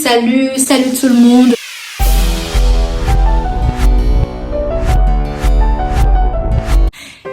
Salut tout le monde.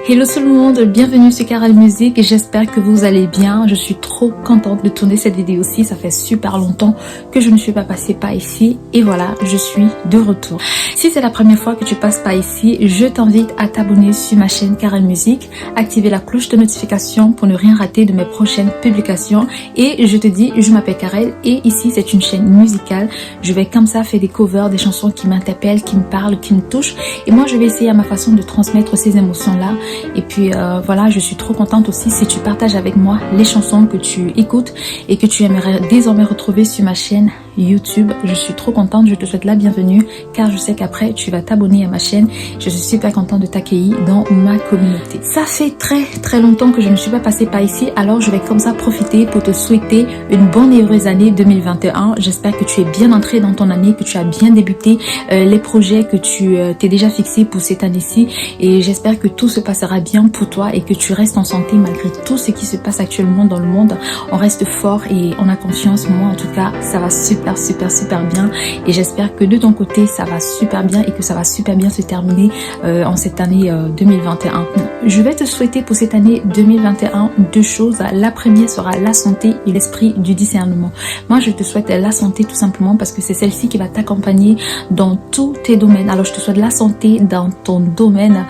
Hello tout le monde, bienvenue sur Carole Musique et j'espère que vous allez bien. Je suis trop contente de tourner cette vidéo-ci, ça fait super longtemps que je ne suis pas passée par ici et voilà, je suis de retour. Si c'est la première fois que tu passes par ici, je t'invite à t'abonner sur ma chaîne Carole Musique, activer la cloche de notification pour ne rien rater de mes prochaines publications et je te dis, je m'appelle Carole et ici c'est une chaîne musicale. Je vais comme ça faire des covers, des chansons qui m'interpellent, qui me parlent, qui me touchent et moi je vais essayer à ma façon de transmettre ces émotions-là. Et puis voilà, je suis trop contente aussi si tu partages avec moi les chansons que tu écoutes et que tu aimerais désormais retrouver sur ma chaîne YouTube. Je suis trop contente, je te souhaite la bienvenue car je sais qu'après tu vas t'abonner à ma chaîne. Je suis super contente de t'accueillir dans ma communauté. Ça fait très longtemps que je ne suis pas passée par ici, alors je vais comme ça profiter pour te souhaiter une bonne et heureuse année 2021. J'espère que tu es bien entré dans ton année, que tu as bien débuté les projets que tu t'es déjà fixé pour cette année-ci et j'espère que tout se passera bien pour toi et que tu restes en santé malgré tout ce qui se passe actuellement dans le monde. On reste fort et on a confiance. Moi en tout cas, ça va super bien et j'espère que de ton côté ça va super bien et que ça va super bien se terminer en cette année 2021. Je vais te souhaiter pour cette année 2021 deux choses. La première sera la santé et l'esprit du discernement. Moi je te souhaite la santé tout simplement parce que c'est celle-ci qui va t'accompagner dans tous tes domaines. Alors je te souhaite la santé dans ton domaine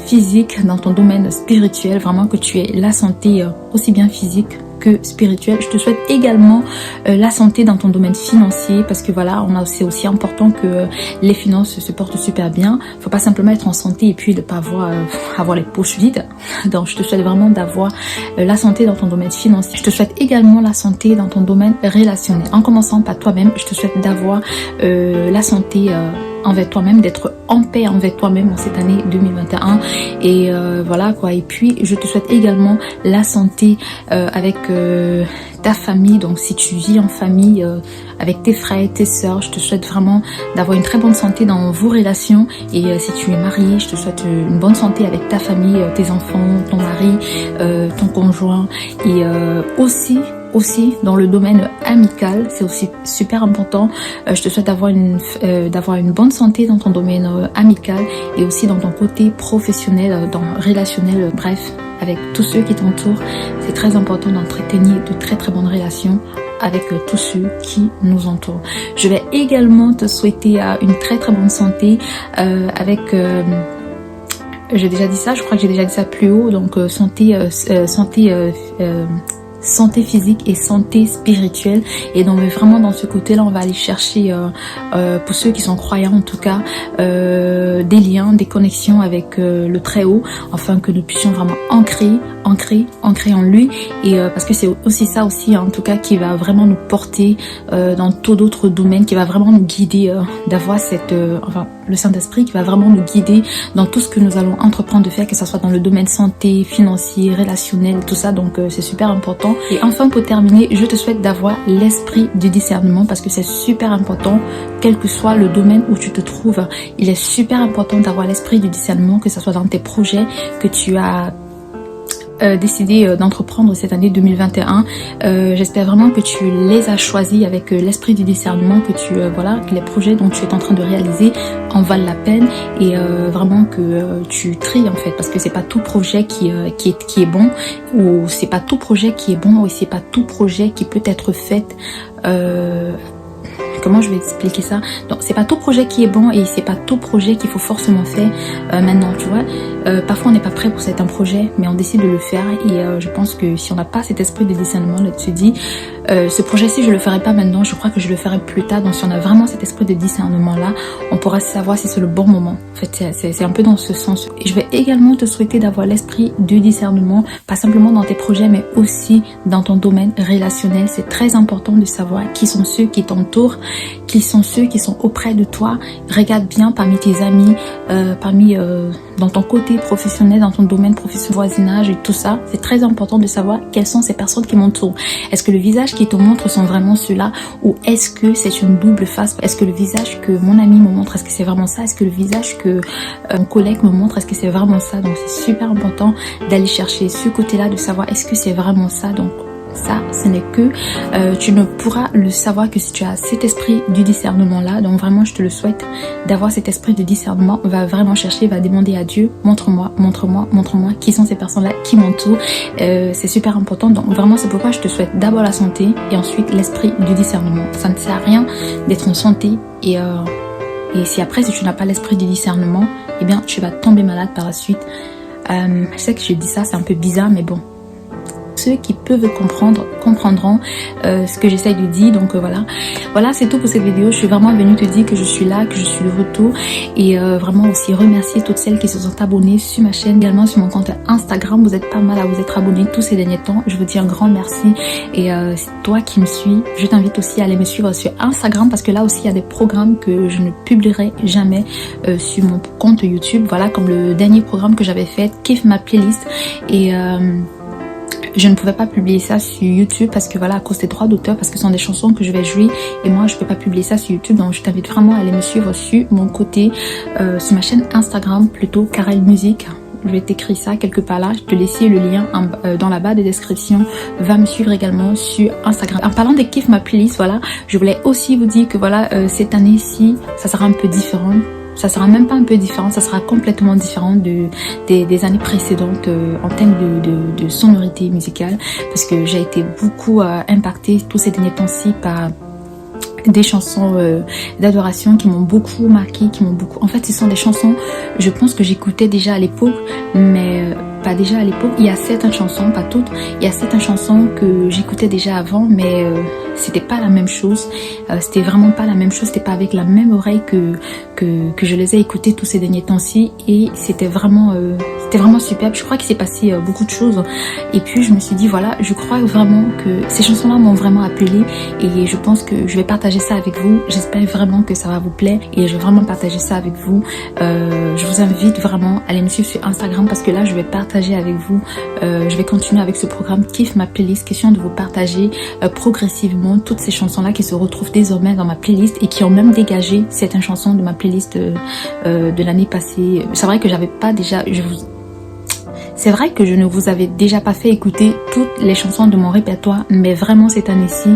physique, dans ton domaine spirituel, vraiment que tu aies la santé aussi bien physique que spirituel. Je te souhaite également la santé dans ton domaine financier parce que voilà, c'est aussi important que les finances se portent super bien. Faut pas simplement être en santé et puis de pas avoir les poches vides. Donc je te souhaite vraiment d'avoir la santé dans ton domaine financier. Je te souhaite également la santé dans ton domaine relationnel. En commençant par toi-même, je te souhaite d'avoir la santé envers toi-même, d'être en paix envers toi-même en cette année 2021 et voilà quoi. Et puis je te souhaite également la santé avec ta famille. Donc si tu vis en famille avec tes frères, tes sœurs, je te souhaite vraiment d'avoir une très bonne santé dans vos relations et si tu es marié, je te souhaite une bonne santé avec ta famille, tes enfants, ton mari, ton conjoint et aussi dans le domaine amical, c'est aussi super important. Je te souhaite d'avoir une bonne santé dans ton domaine amical et aussi dans ton côté professionnel, dans relationnel, bref, avec tous ceux qui t'entourent. C'est très important d'entretenir de très bonnes relations avec tous ceux qui nous entourent. Je vais également te souhaiter une très bonne santé avec... j'ai déjà dit ça, je crois que j'ai déjà dit ça plus haut, donc santé physique et santé spirituelle et donc vraiment dans ce côté là on va aller chercher pour ceux qui sont croyants en tout cas des liens, des connexions avec le très haut afin que nous puissions vraiment ancrer en lui et parce que c'est aussi ça aussi en tout cas qui va vraiment nous porter dans tout d'autres domaines, qui va vraiment nous guider d'avoir cette le Saint-Esprit qui va vraiment nous guider dans tout ce que nous allons entreprendre de faire, que ce soit dans le domaine santé, financier, relationnel, tout ça. Donc c'est super important. Et enfin pour terminer, je te souhaite d'avoir l'esprit du discernement parce que c'est super important, quel que soit le domaine où tu te trouves. Il est super important d'avoir l'esprit du discernement, que ce soit dans tes projets que tu as décidé d'entreprendre cette année 2021. J'espère vraiment que tu les as choisis avec l'esprit du discernement, que que les projets dont tu es en train de réaliser en valent la peine et vraiment que tu tries en fait, parce que c'est pas tout projet qui est bon, ou c'est pas tout projet qui est bon, ou c'est pas tout projet qui peut être fait comment je vais expliquer ça? Donc c'est pas tout projet qui est bon et c'est pas tout projet qu'il faut forcément faire maintenant, tu vois. Parfois on n'est pas prêt pour certains projets, mais on décide de le faire et je pense que si on n'a pas cet esprit de discernement, là tu te dis ce projet-ci je le ferai pas maintenant, je crois que je le ferai plus tard. Donc si on a vraiment cet esprit de discernement là, on pourra savoir si c'est le bon moment. En fait c'est un peu dans ce sens. Et je vais également te souhaiter d'avoir l'esprit de discernement, pas simplement dans tes projets mais aussi dans ton domaine relationnel. C'est très important de savoir qui sont ceux qui t'entourent, qui sont ceux qui sont auprès de toi. Regarde bien parmi tes amis, dans ton côté professionnel, dans ton domaine professionnel, voisinage et tout ça. C'est très important de savoir quelles sont ces personnes qui m'entourent. Est-ce que le visage qui te montre sont vraiment ceux-là, ou est-ce que c'est une double face? Est-ce que le visage que mon ami me montre, est-ce que c'est vraiment ça? Est-ce que le visage que mon collègue me montre, est-ce que c'est vraiment ça? Donc c'est super important d'aller chercher ce côté-là, de savoir est-ce que c'est vraiment ça. Donc ça, ce n'est que tu ne pourras le savoir que si tu as cet esprit du discernement là. Donc vraiment je te le souhaite d'avoir cet esprit de discernement. Va vraiment chercher, va demander à Dieu, montre-moi, montre-moi, montre-moi qui sont ces personnes là qui m'entourent. C'est super important. Donc vraiment c'est pourquoi je te souhaite d'abord la santé et ensuite l'esprit du discernement. Ça ne sert à rien d'être en santé et si après si tu n'as pas l'esprit du discernement, eh bien tu vas tomber malade par la suite. Je sais que je dis ça, c'est un peu bizarre, mais bon. Ceux qui peuvent comprendre, comprendront ce que j'essaye de dire. Donc voilà, c'est tout pour cette vidéo. Je suis vraiment venue te dire que je suis là, que je suis de retour. Et vraiment aussi remercier toutes celles qui se sont abonnées sur ma chaîne, également sur mon compte Instagram. Vous êtes pas mal à vous être abonnés tous ces derniers temps. Je vous dis un grand merci. Et c'est toi qui me suis, je t'invite aussi à aller me suivre sur Instagram parce que là aussi il y a des programmes que je ne publierai jamais sur mon compte YouTube. Voilà, comme le dernier programme que j'avais fait, Kiffe ma playlist. Et je ne pouvais pas publier ça sur YouTube parce que voilà, à cause des droits d'auteur, parce que ce sont des chansons que je vais jouer et moi je peux pas publier ça sur YouTube. Donc je t'invite vraiment à aller me suivre sur mon côté, sur ma chaîne Instagram plutôt, Karel Musique. Je vais t'écrire ça quelque part là, je te laisse le lien dans la barre de description. Va me suivre également sur Instagram. En parlant de Kiffe ma playlist, voilà, je voulais aussi vous dire que voilà, cette année-ci ça sera un peu différent. Ça sera même pas un peu différent, ça sera complètement différent des années précédentes en termes de sonorité musicale, parce que j'ai été beaucoup impactée tous ces derniers temps-ci par des chansons d'adoration qui m'ont beaucoup marqué, qui m'ont beaucoup... En fait, ce sont des chansons, je pense que j'écoutais déjà à l'époque, mais pas déjà à l'époque. Il y a certaines chansons, pas toutes, il y a certaines chansons que j'écoutais déjà avant, mais c'était pas la même chose. C'était vraiment pas la même chose, c'était pas avec la même oreille que je les ai écoutées tous ces derniers temps-ci, et c'était vraiment superbe. Je crois qu'il s'est passé beaucoup de choses, et puis je me suis dit voilà, je crois vraiment que ces chansons-là m'ont vraiment appelée, et je pense que je vais partager ça avec vous. J'espère vraiment que ça va vous plaire, et je vais vraiment partager ça avec vous. Je vous invite vraiment à aller me suivre sur Instagram parce que là je vais partager avec vous, je vais continuer avec ce programme Kiffe ma playlist, question de vous partager progressivement toutes ces chansons là qui se retrouvent désormais dans ma playlist et qui ont même dégagé certaines chansons de ma playlist de l'année passée. C'est vrai que j'avais pas déjà, c'est vrai que je ne vous avais déjà pas fait écouter toutes les chansons de mon répertoire, mais vraiment cette année-ci,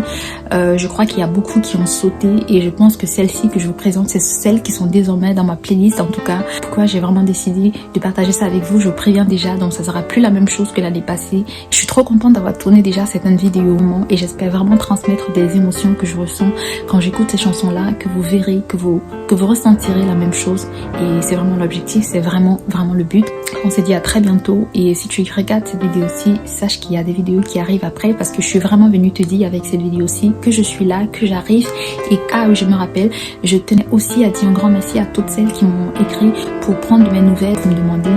je crois qu'il y a beaucoup qui ont sauté, et je pense que celles-ci que je vous présente, c'est celles qui sont désormais dans ma playlist. En tout cas, pourquoi j'ai vraiment décidé de partager ça avec vous, je vous préviens déjà, donc ça sera plus la même chose que l'année passée. Je suis trop contente d'avoir tourné déjà certaines vidéos et j'espère vraiment transmettre des émotions que je ressens quand j'écoute ces chansons-là, que vous verrez, que vous ressentirez la même chose, et c'est vraiment l'objectif, c'est vraiment le but. On se dit à très bientôt, et si tu regardes cette vidéo-ci, sache qu'il y a des vidéos qui arrivent après, parce que je suis vraiment venue te dire avec cette vidéo-ci que je suis là, que j'arrive. Et oui, je me rappelle, je tenais aussi à dire un grand merci à toutes celles qui m'ont écrit pour prendre de mes nouvelles, pour me demander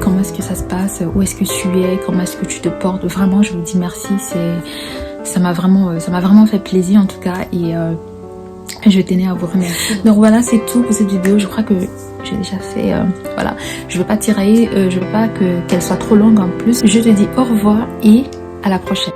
comment est-ce que ça se passe, où est-ce que tu es, comment est-ce que tu te portes. Vraiment, je vous dis merci, ça m'a vraiment fait plaisir en tout cas, et je tenais à vous remercier. Donc voilà, c'est tout pour cette vidéo. Je crois que j'ai déjà fait, voilà, je veux pas tirer, je veux pas qu'elle soit trop longue en plus. Je te dis au revoir et à la prochaine.